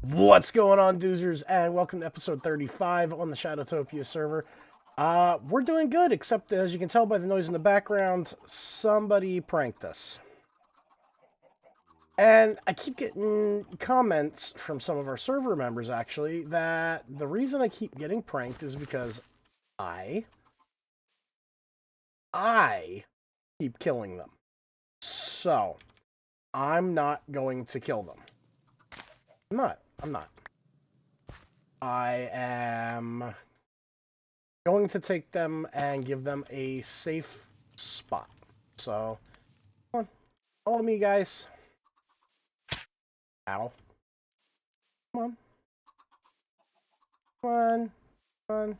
What's going on, doozers, and welcome to episode 35 on the Shadowtopia server. We're doing good, except as you can tell by the noise in the background, somebody pranked us. And I keep getting comments from some of our server members, actually, that the reason I keep getting pranked is because I keep killing them. So, I'm not going to kill them. I'm not. I am going to take them and give them a safe spot. So, come on. Follow me, guys. Ow. Come on. Come on. Come on.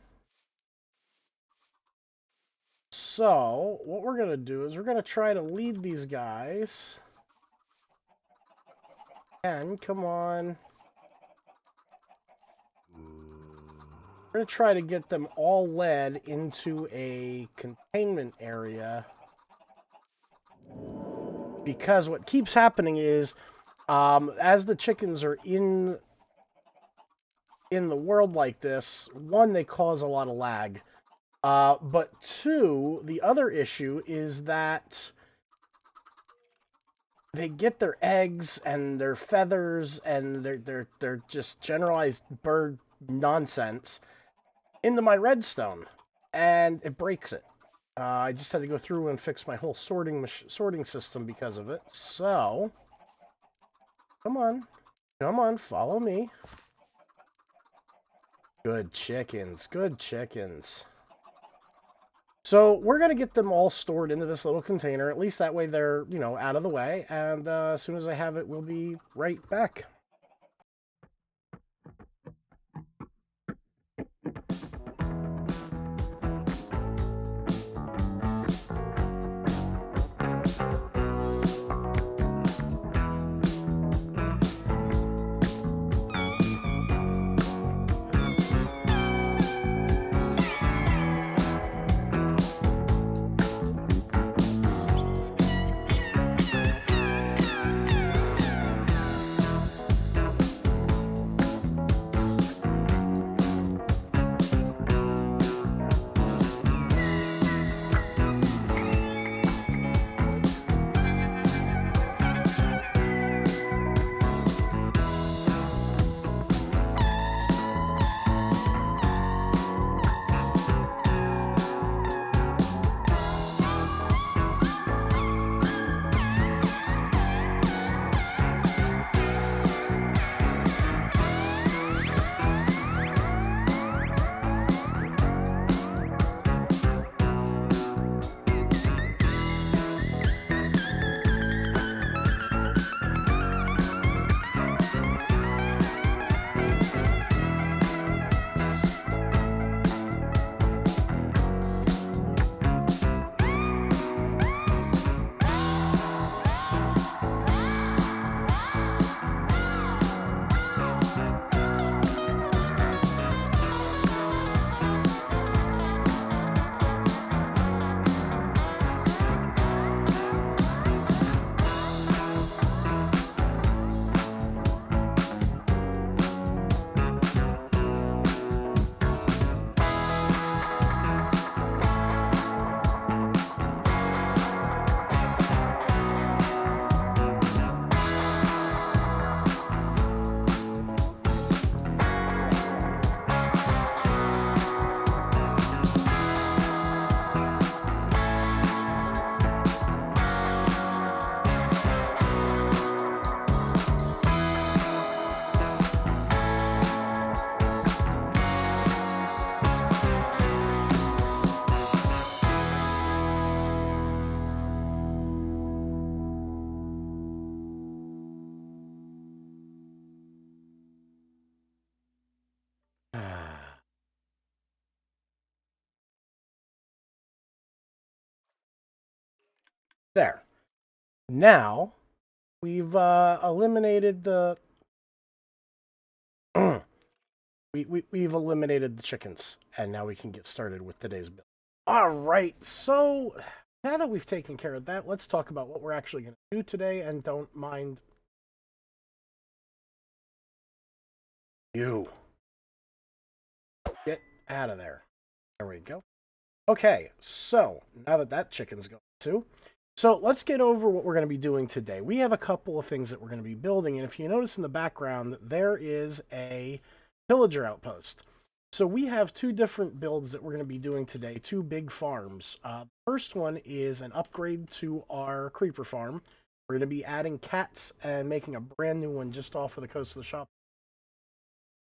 So, what we're going to do is we're going to try to lead these guys. And, come on. We're going to try to get them all led into a containment area. Because what keeps happening is, as the chickens are in the world like this, one, they cause a lot of lag. But two, the other issue is that they get their eggs and their feathers and they're just generalized bird nonsense into my redstone, and it breaks it. I just had to go through and fix my whole sorting system because of it. So, come on, follow me. Good chickens, good chickens. So we're going to get them all stored into this little container. At least that way they're, out of the way. And as soon as I have it, we'll be right back. There. Now, we've eliminated the... we've eliminated the chickens, and now we can get started with today's build. All right, so now that we've taken care of that, let's talk about what we're actually going to do today, and don't mind You. Get out of there. There we go. Okay, so now that that chicken's going too, so let's get over what we're going to be doing today. We have a couple of things that we're going to be building, and if you notice in the background, there is a pillager outpost. So we have two different builds that we're going to be doing today, two big farms. The first one is an upgrade to our creeper farm. We're going to be adding cats and making a brand new one just off of the coast of the shop.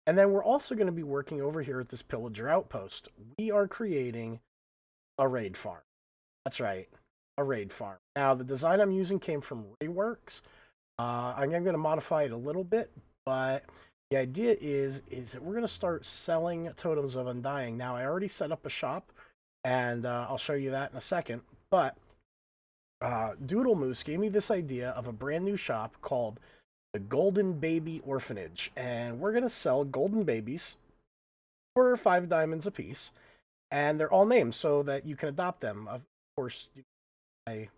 And then we're also going to be working over here at this pillager outpost. We are creating a raid farm. That's right, a raid farm. Now, the design I'm using came from RayWorks. I'm going to modify it a little bit, but the idea is that we're going to start selling Totems of Undying. Now, I already set up a shop, and I'll show you that in a second, but Doodle Moose gave me this idea of a brand new shop called the Golden Baby Orphanage, and we're going to sell golden babies for 5 diamonds a piece, and they're all named so that you can adopt them. Of course, any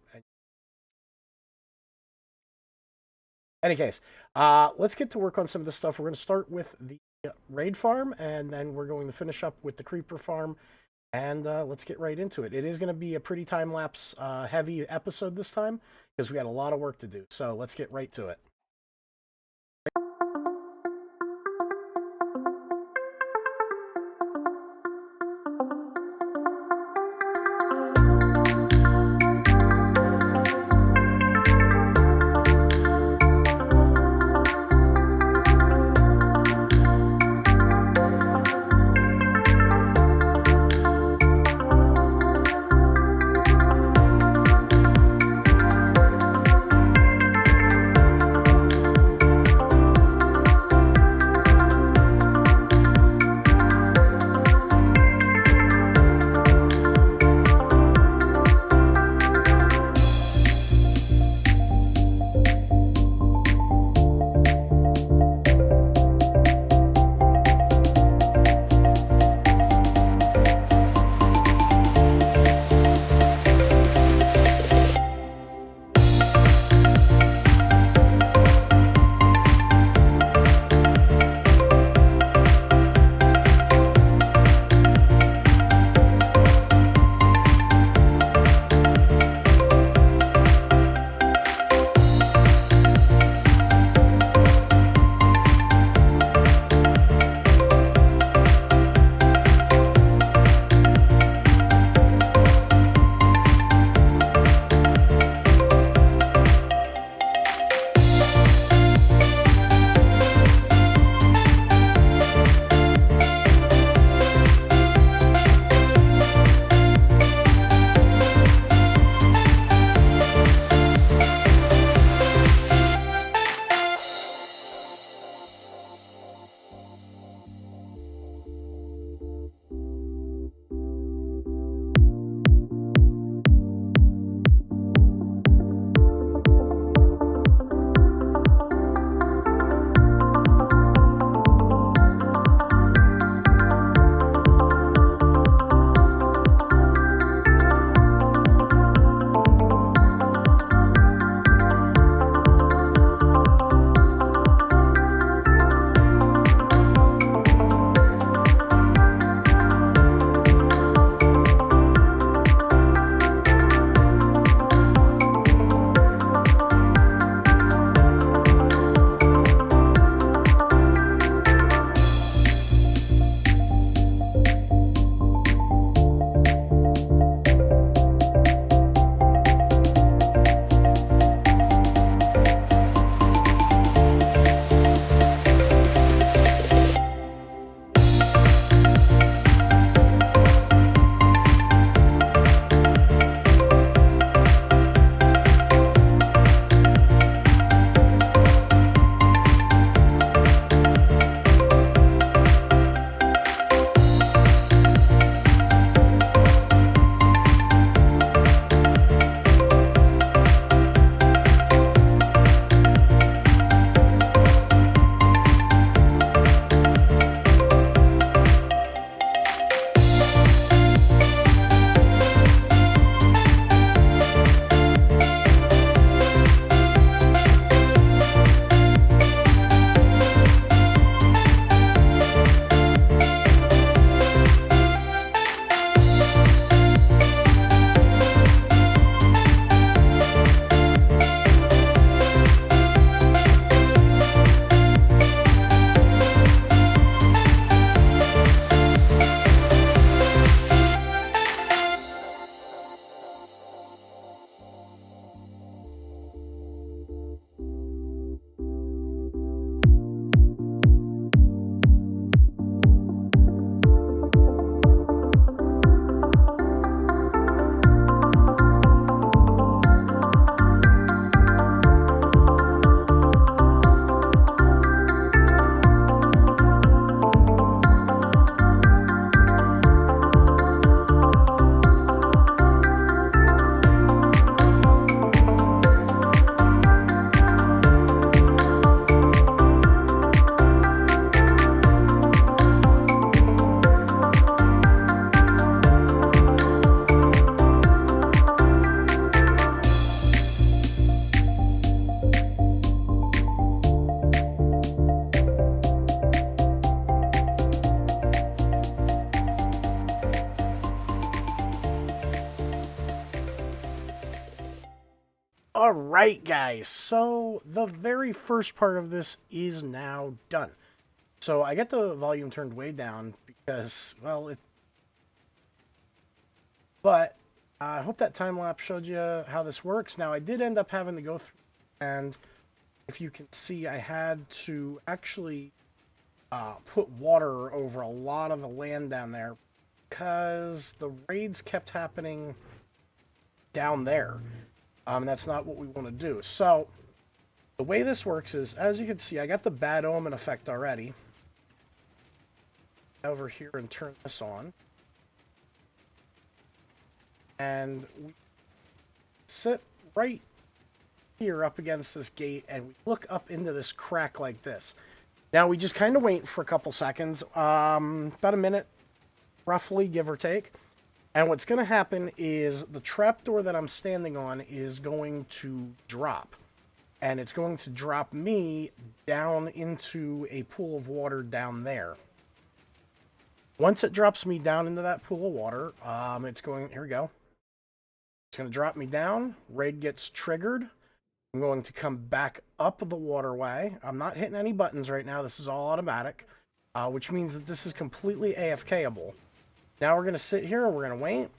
case, let's get to work on some of this stuff. We're going to start with the raid farm, and then we're going to finish up with the creeper farm, and let's get right into it. It is going to be a pretty time-lapse heavy episode this time, because we got a lot of work to do, so let's get right to it. All right, guys. So the very first part of this is now done. So I get the volume turned way down because, well, but I hope that time lapse showed you how this works. Now I did end up having to go through, and if you can see, I had to actually put water over a lot of the land down there because the raids kept happening down there. That's not what we want to do. So the way this works is, as you can see, I got the bad omen effect already. Over here and turn this on. And we sit right here up against this gate and we look up into this crack like this. Now we just kind of wait for a couple seconds, about a minute, roughly, give or take. And what's going to happen is the trapdoor that I'm standing on is going to drop. And it's going to drop me down into a pool of water down there. Once it drops me down into that pool of water, it's going, here we go. It's going to drop me down. Raid gets triggered. I'm going to come back up the waterway. I'm not hitting any buttons right now. This is all automatic, which means that this is completely AFK-able. Now we're going to sit here and we're going to wait.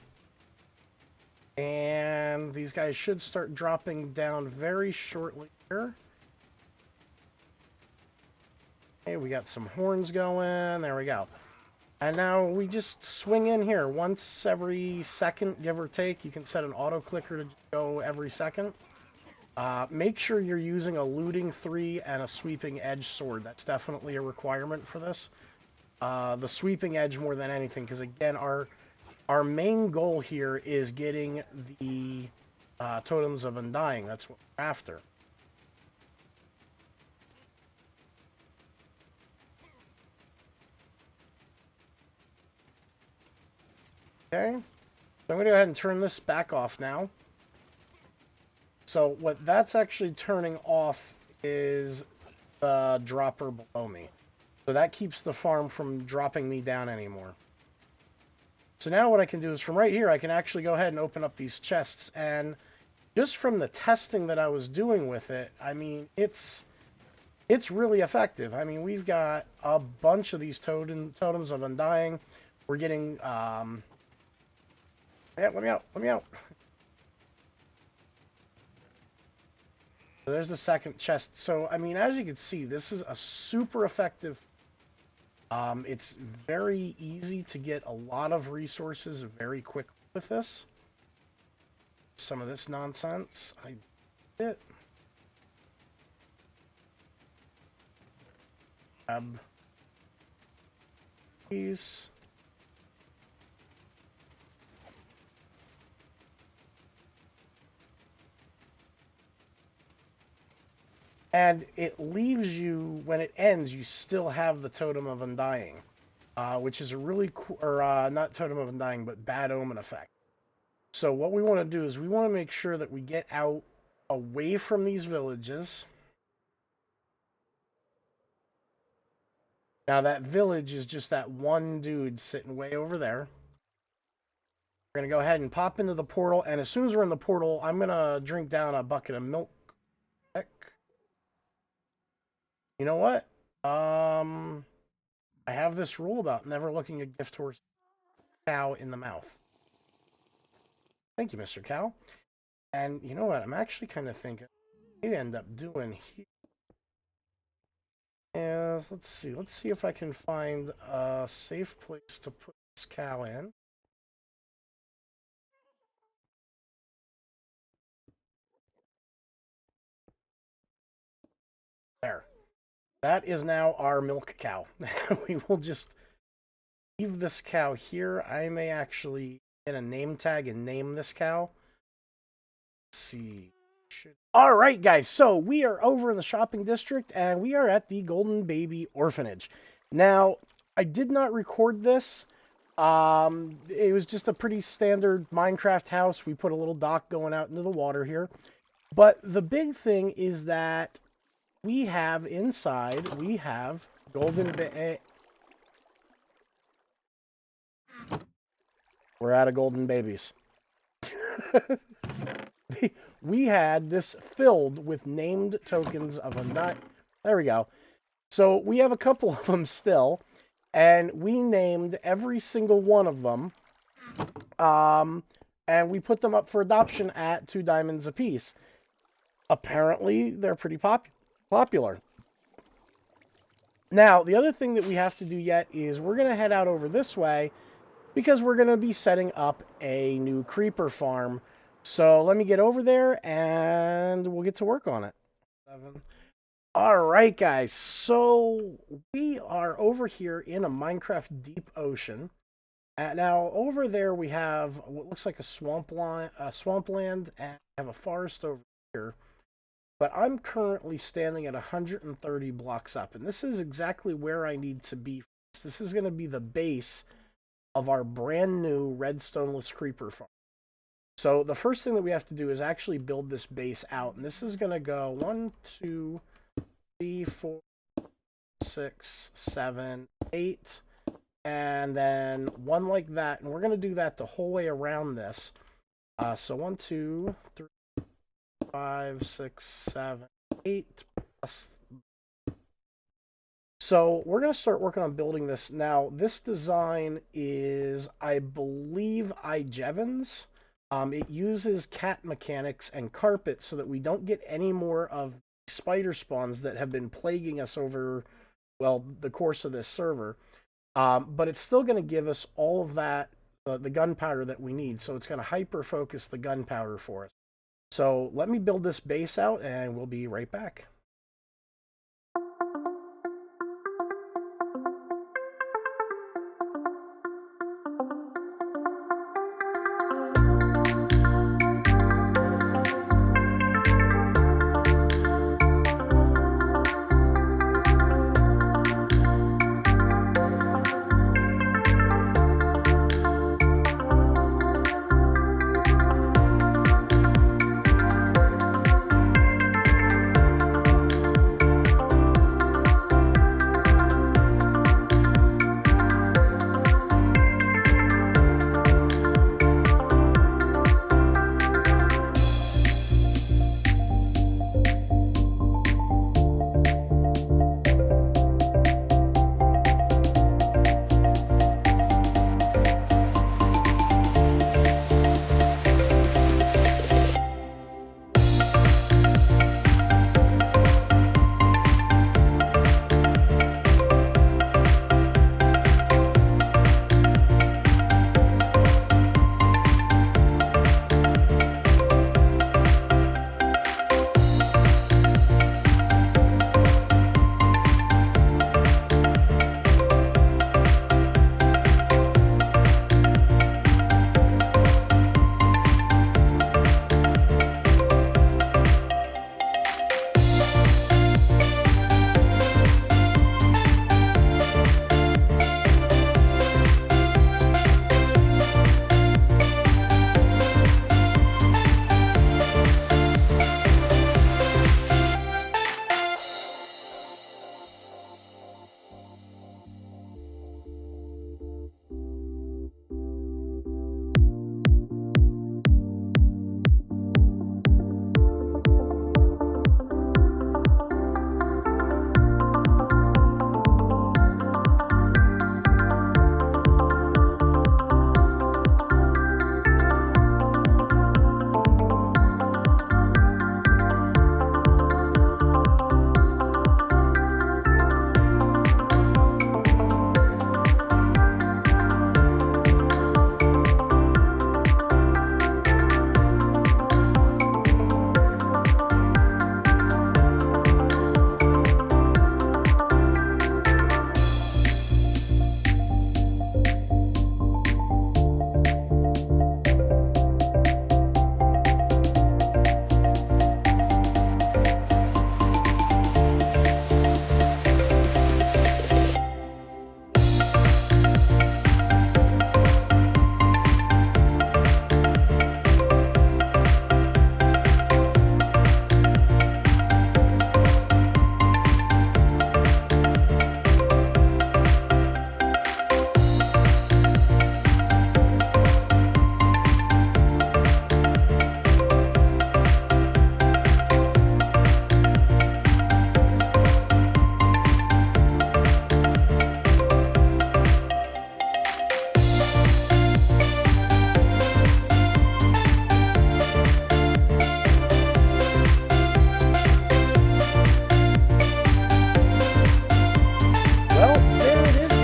And these guys should start dropping down very shortly here. Okay, we got some horns going. There we go. And now we just swing in here once every second, give or take. You can set an auto clicker to go every second. Make sure you're using a looting 3 and a sweeping edge sword. That's definitely a requirement for this. The sweeping edge more than anything, because again, our main goal here is getting the totems of undying. That's what we're after. Okay, so I'm going to go ahead and turn this back off now. So what that's actually turning off is the dropper below me. So that keeps the farm from dropping me down anymore. So now what I can do is from right here, I can actually go ahead and open up these chests. And just from the testing that I was doing with it, I mean, it's really effective. I mean, we've got a bunch of these totems of undying. We're getting... yeah, let me out. Let me out. So there's the second chest. So, I mean, as you can see, this is a super effective... it's very easy to get a lot of resources very quick with this. Some of this nonsense. I did it. Grab these. And it leaves you, when it ends, you still have the Totem of Undying, which is a really cool, or not Totem of Undying, but Bad Omen effect. So what we want to do is we want to make sure that we get out away from these villages. Now that village is just that one dude sitting way over there. We're going to go ahead and pop into the portal, and as soon as we're in the portal, I'm going to drink down a bucket of milk. You know what? I have this rule about never looking a gift horse cow in the mouth. Thank you, Mr. Cow. And you know what? I'm actually kind of thinking maybe end up doing here is, let's see if I can find a safe place to put this cow in. There. That is now our milk cow. We will just leave this cow here. I may actually get a name tag and name this cow. Let's see. All right, guys. So we are over in the shopping district, and we are at the Golden Baby Orphanage. Now, I did not record this. It was just a pretty standard Minecraft house. We put a little dock going out into the water here. But the big thing is that we have inside, we have Golden Baby. We're out of golden babies. we had this filled with named tokens of a nut. There we go. So we have a couple of them still, and we named every single one of them. And we put them up for adoption at 2 diamonds apiece. Apparently, they're pretty popular. Now, the other thing that we have to do yet is we're going to head out over this way because we're going to be setting up a new creeper farm. So let me get over there and we'll get to work on it. All right, guys. So we are over here in a Minecraft deep ocean. Now, over there we have what looks like a swampland, and have a forest over here. But I'm currently standing at 130 blocks up, and this is exactly where I need to be. This is going to be the base of our brand new redstoneless creeper farm. So the first thing that we have to do is actually build this base out, and this is going to go 1, 2, 3, 4, 6, 7, 8, and then 1 like that, and we're going to do that the whole way around this. So 1, 2, 3, 5, 6, 7, 8 plus. So we're going to start working on building this. Now, this design is, I believe, iJevin's. It uses cat mechanics and carpet so that we don't get any more of spider spawns that have been plaguing us over, well, the course of this server. But it's still going to give us all of that, the gunpowder that we need. So it's going to hyper-focus the gunpowder for us. So let me build this base out and we'll be right back.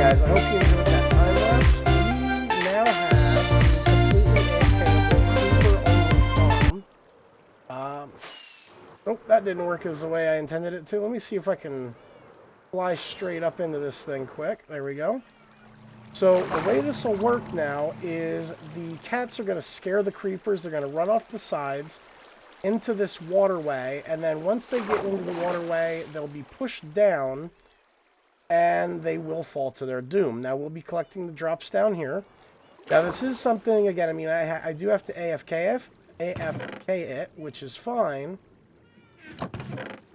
guys, I hope you enjoyed that time lapse. We now have a completely creeper-only farm. Nope, that didn't work as the way I intended it to. Let me see if I can fly straight up into this thing quick. There we go. So the way this will work now is the cats are going to scare the creepers. They're going to run off the sides into this waterway, and then once they get into the waterway, they'll be pushed down, and they will fall to their doom. Now, we'll be collecting the drops down here. Now, this is something, again, I mean, I do have to AFK it, which is fine.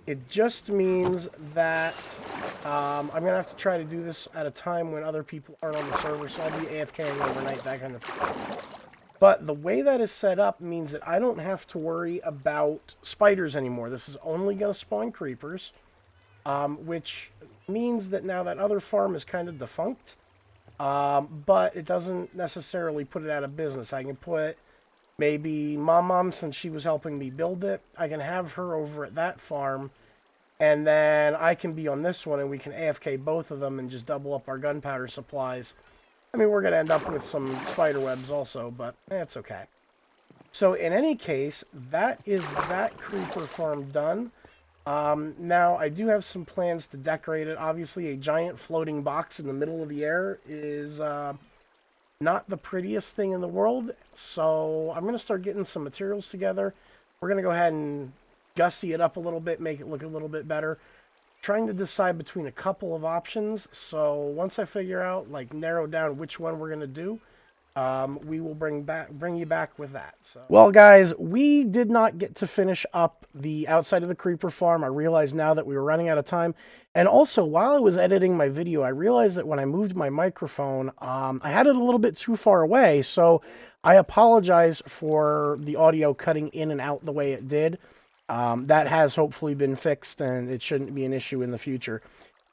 It just means that I'm going to have to try to do this at a time when other people aren't on the server, so I'll be AFKing overnight, that kind of thing. But the way that is set up means that I don't have to worry about spiders anymore. This is only going to spawn creepers, which means that now that other farm is kind of defunct, but it doesn't necessarily put it out of business. I can put maybe Mom, since she was helping me build it, I can have her over at that farm, and then I can be on this one, and we can AFK both of them and just double up our gunpowder supplies. I mean, we're going to end up with some spider webs also, but it's okay. So in any case, that is that creeper farm done. Now, I do have some plans to decorate it. Obviously, a giant floating box in the middle of the air is not the prettiest thing in the world. So I'm going to start getting some materials together. We're going to go ahead and gussy it up a little bit, make it look a little bit better. Trying to decide between a couple of options, so once I figure out, like, narrow down which one we're gonna do, we will bring you back with that. So, well, guys, we did not get to finish up the outside of the creeper farm. I realize now that we were running out of time, and also while I was editing my video, I realized that when I moved my microphone, I had it a little bit too far away. So I apologize for the audio cutting in and out the way it did. That has hopefully been fixed, and it shouldn't be an issue in the future.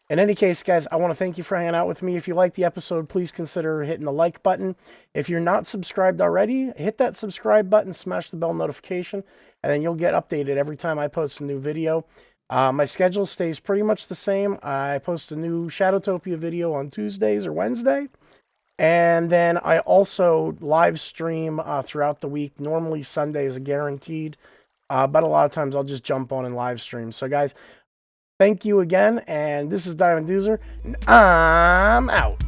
In any case, guys, I want to thank you for hanging out with me. If you liked the episode, please consider hitting the like button. If you're not subscribed already, hit that subscribe button, smash the bell notification, and then you'll get updated every time I post a new video. My schedule stays pretty much the same. I post a new Shadowtopia video on Tuesdays or Wednesday. And then I also live stream throughout the week. Normally Sundays are guaranteed. But a lot of times I'll just jump on and live stream. So guys, thank you again. And this is Diamond Doozer, and I'm out.